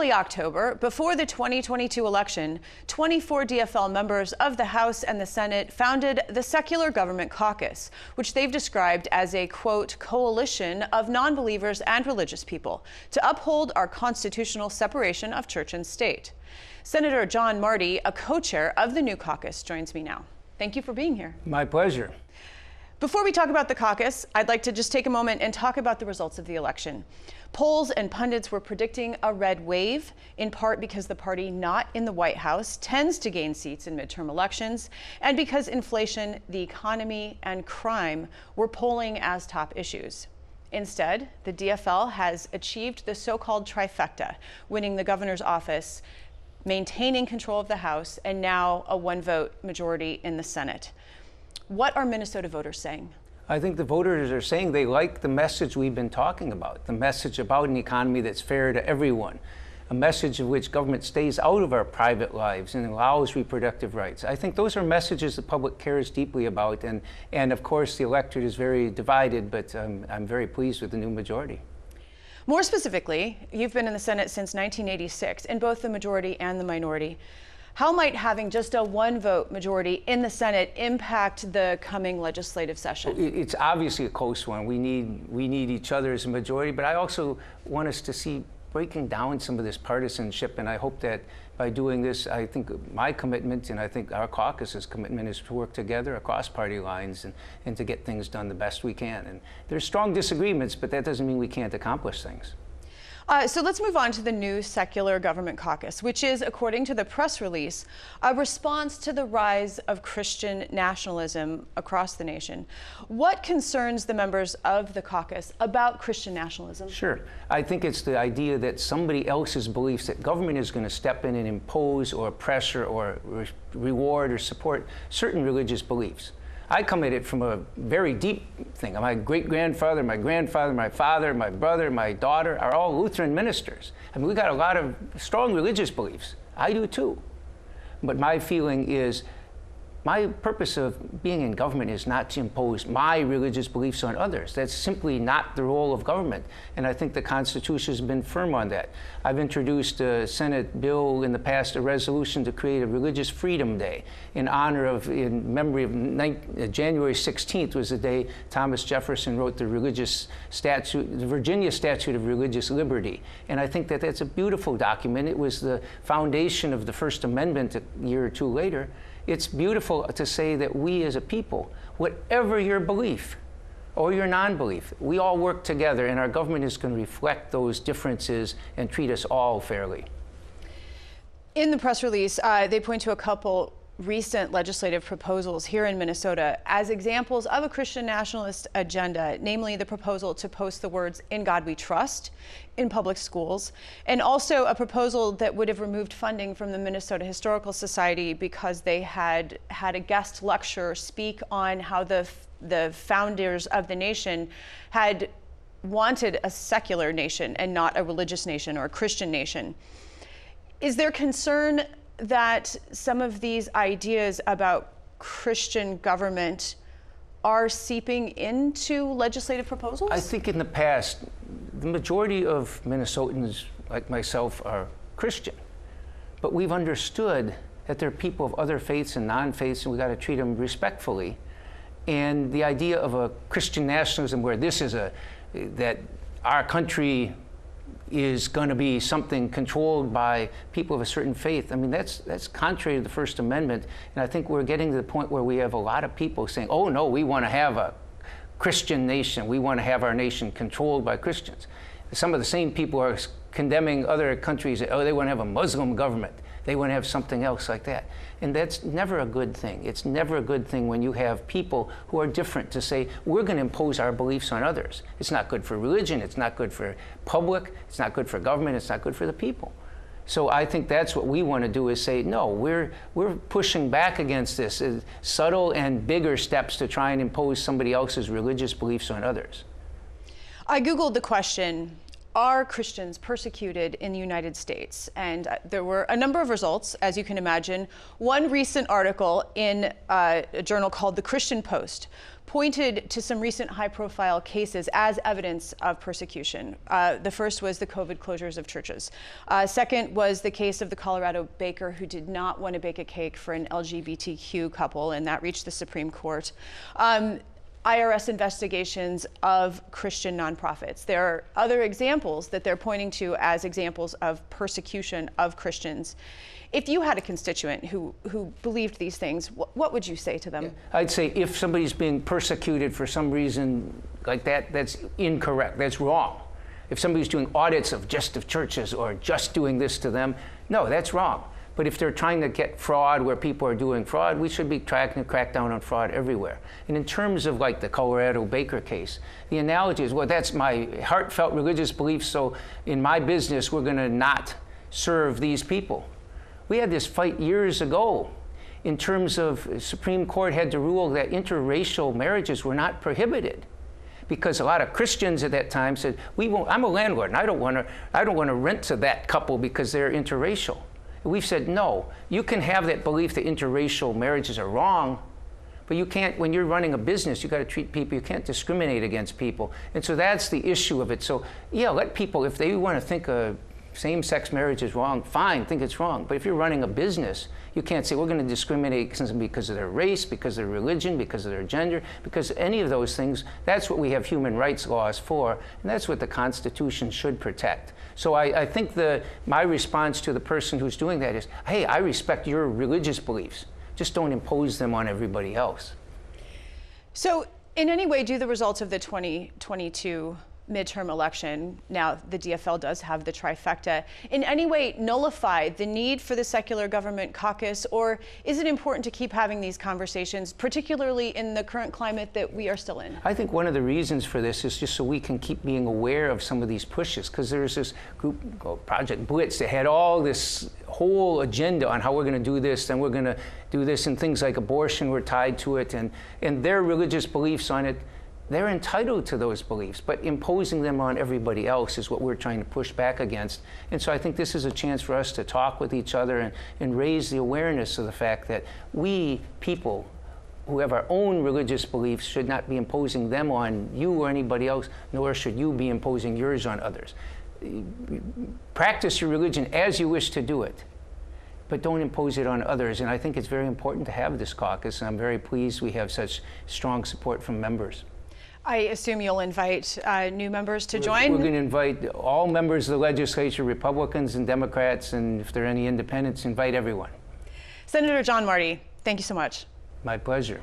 early October, before the 2022 election, 24 DFL members of the House and the Senate founded the Secular Government Caucus, which they've described as a, quote, coalition of non-believers and religious people to uphold our constitutional separation of church and state. Senator John Marty, a co-chair of the new caucus, joins me now. Thank you for being here. My pleasure. Before we talk about the caucus, I'd like to just take a moment and talk about the results of the election. Polls and pundits were predicting a red wave, in part because the party not in the White House tends to gain seats in midterm elections, and because inflation, the economy, and crime were polling as top issues. Instead, the DFL has achieved the so-called trifecta, winning the governor's office, maintaining control of the House, and now a one-vote majority in the Senate. What are Minnesota voters saying? I think the voters are saying they like the message we've been talking about, the message about an economy that's fair to everyone, a message of which government stays out of our private lives and allows reproductive rights. I think those are messages the public cares deeply about, and of course the electorate is very divided, but I'm very pleased with the new majority. More specifically, you've been in the Senate since 1986, in both the majority and the minority. How might having just a one-vote majority in the Senate impact the coming legislative session? It's obviously a close one. We need each other as a majority, but I also want us to see breaking down some of this partisanship, and I hope that by doing this, I think my commitment, and I think our caucus's commitment, is to work together across party lines and to get things done the best we can. And there's strong disagreements, but that doesn't mean we can't accomplish things. So let's move on to the new Secular Government Caucus, which is, according to the press release, a response to the rise of Christian nationalism across the nation. What concerns the members of the caucus about Christian nationalism? Sure. I think it's the idea that somebody else's beliefs, that government is going to step in and impose or pressure or reward or support certain religious beliefs. I come at it from a very deep thing. My great-grandfather, my grandfather, my father, my brother, my daughter are all Lutheran ministers. I mean, we got a lot of strong religious beliefs. I do too. But my feeling is, my purpose of being in government is not to impose my religious beliefs on others. That's simply not the role of government. And I think the Constitution has been firm on that. I've introduced a Senate bill in the past, a resolution to create a Religious Freedom Day in memory of January 16th was the day Thomas Jefferson wrote the Virginia Statute of Religious Liberty. And I think that that's a beautiful document. It was the foundation of the First Amendment a year or two later. It's beautiful to say that we as a people, whatever your belief or your non-belief, we all work together, and our government is going to reflect those differences and treat us all fairly. In the press release, they point to a couple recent legislative proposals here in Minnesota as examples of a Christian nationalist agenda, namely the proposal to post the words "In God We Trust" in public schools, and also a proposal that would have removed funding from the Minnesota Historical Society because they had a guest lecturer speak on how the founders of the nation had wanted a secular nation and not a religious nation or a Christian nation. Is there concern that some of these ideas about Christian government are seeping into legislative proposals? I think in the past, the majority of Minnesotans, like myself, are Christian. But we've understood that there are people of other faiths and non-faiths, and we've got to treat them respectfully. And the idea of a Christian nationalism where that our country is going to be something controlled by people of a certain faith, I mean, that's contrary to the First Amendment. And I think we're getting to the point where we have a lot of people saying, oh no, we want to have a Christian nation. We want to have our nation controlled by Christians. Some of the same people are condemning other countries. Oh, they want to have a Muslim government. They want to have something else like that. And that's never a good thing. It's never a good thing when you have people who are different to say, we're going to impose our beliefs on others. It's not good for religion. It's not good for public. It's not good for government. It's not good for the people. So I think that's what we want to do, is say, no, we're pushing back against this, subtle and bigger steps to try and impose somebody else's religious beliefs on others. I Googled the question, are Christians persecuted in the United States? And there were a number of results, as you can imagine. One recent article in a journal called The Christian Post pointed to some recent high-profile cases as evidence of persecution. The first was the COVID closures of churches. Second was the case of the Colorado baker who did not want to bake a cake for an LGBTQ couple, and that reached the Supreme Court. IRS investigations of Christian nonprofits. There are other examples that they're pointing to as examples of persecution of Christians. If you had a constituent who believed these things, what would you say to them? I'd say if somebody's being persecuted for some reason like that, that's incorrect, that's wrong. If somebody's doing audits of churches or just doing this to them, no, that's wrong. But if they're trying to get fraud where people are doing fraud, we should be trying to crack down on fraud everywhere. And in terms of like the Colorado baker case, the analogy is, well, that's my heartfelt religious belief, so in my business, we're going to not serve these people. We had this fight years ago in terms of Supreme Court had to rule that interracial marriages were not prohibited, because a lot of Christians at that time said, we won't, I'm a landlord and I don't want to rent to that couple because they're interracial. We've said, no, you can have that belief that interracial marriages are wrong, but you can't, when you're running a business, you got to treat people, you can't discriminate against people. And so that's the issue of it. So yeah, let people, if they want to think same-sex marriage is wrong, fine, think it's wrong. But if you're running a business, you can't say we're going to discriminate because of their race, because of their religion, because of their gender, because any of those things. That's what we have human rights laws for, and that's what the Constitution should protect. So I think my response to the person who's doing that is, hey, I respect your religious beliefs. Just don't impose them on everybody else. So in any way, do the results of the 2022 midterm election, now the DFL does have the trifecta, in any way nullify the need for the Secular Government Caucus, or is it important to keep having these conversations, particularly in the current climate that we are still in? I think one of the reasons for this is just so we can keep being aware of some of these pushes, because there's this group called Project Blitz that had all this whole agenda on how we're going to do this, and we're going to do this, and things like abortion were tied to it, and their religious beliefs on it. They're entitled to those beliefs, but imposing them on everybody else is what we're trying to push back against. And so I think this is a chance for us to talk with each other and raise the awareness of the fact that we, people who have our own religious beliefs, should not be imposing them on you or anybody else, nor should you be imposing yours on others. Practice your religion as you wish to do it, but don't impose it on others. And I think it's very important to have this caucus, and I'm very pleased we have such strong support from members. I assume you'll invite new members to join? We're going to invite all members of the legislature, Republicans and Democrats, and if there are any independents, invite everyone. Senator John Marty, thank you so much. My pleasure.